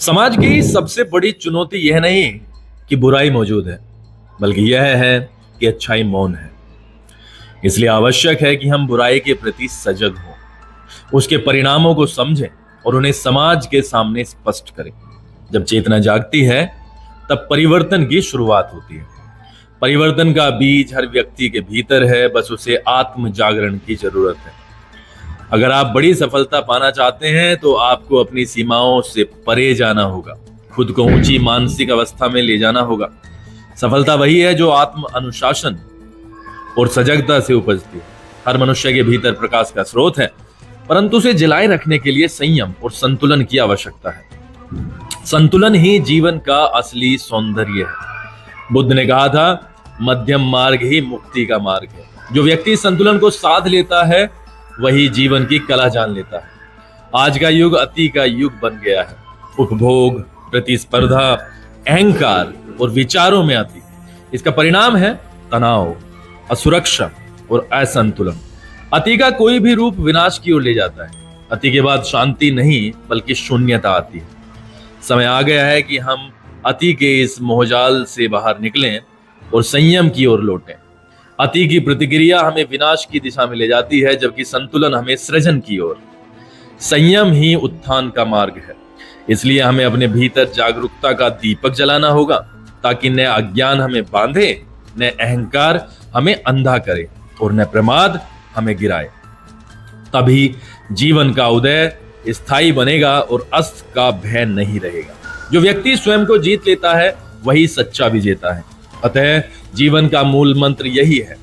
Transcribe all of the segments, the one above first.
समाज की सबसे बड़ी चुनौती यह नहीं कि बुराई मौजूद है, बल्कि यह है कि अच्छाई मौन है। इसलिए आवश्यक है कि हम बुराई के प्रति सजग हों, उसके परिणामों को समझें और उन्हें समाज के सामने स्पष्ट करें। जब चेतना जागती है, तब परिवर्तन की शुरुआत होती है। परिवर्तन का बीज हर व्यक्ति के भीतर है, बस उसे आत्म जागरण की जरूरत है। अगर आप बड़ी सफलता पाना चाहते हैं तो आपको अपनी सीमाओं से परे जाना होगा, खुद को ऊंची मानसिक अवस्था में ले जाना होगा। सफलता वही है जो आत्म अनुशासन और सजगता से उपजती है। हर मनुष्य के भीतर प्रकाश का स्रोत है, परंतु उसे जलाए रखने के लिए संयम और संतुलन की आवश्यकता है। संतुलन ही जीवन का असली सौंदर्य है। बुद्ध ने कहा था, मध्यम मार्ग ही मुक्ति का मार्ग है। जो व्यक्ति संतुलन को साध लेता है, वही जीवन की कला जान लेता है। आज का युग अति का युग बन गया है। उपभोग, प्रतिस्पर्धा, अहंकार और विचारों में अति। इसका परिणाम है तनाव, असुरक्षा और असंतुलन। अति का कोई भी रूप विनाश की ओर ले जाता है। अति के बाद शांति नहीं, बल्कि शून्यता आती है। समय आ गया है कि हम अति के इस मोहजाल से बाहर निकलें और संयम की ओर लौटें। अति की प्रतिक्रिया हमें विनाश की दिशा में ले जाती है, जबकि संतुलन हमें सृजन की ओर। संयम ही उत्थान का मार्ग है। इसलिए हमें अपने भीतर जागरूकता का दीपक जलाना होगा, ताकि न अज्ञान हमें बांधे, न अहंकार हमें अंधा करे और न प्रमाद हमें गिराए। तभी जीवन का उदय स्थायी बनेगा और अस्त का भय नहीं रहेगा। जो व्यक्ति स्वयं को जीत लेता है, वही सच्चा विजेता है। अतः जीवन का मूल मंत्र यही है,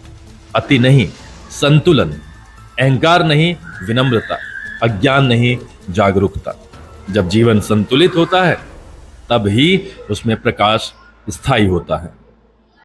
अति नहीं, संतुलन। अहंकार नहीं, विनम्रता। अज्ञान नहीं, जागरूकता। जब जीवन संतुलित होता है, तब ही उसमें प्रकाश स्थायी होता है।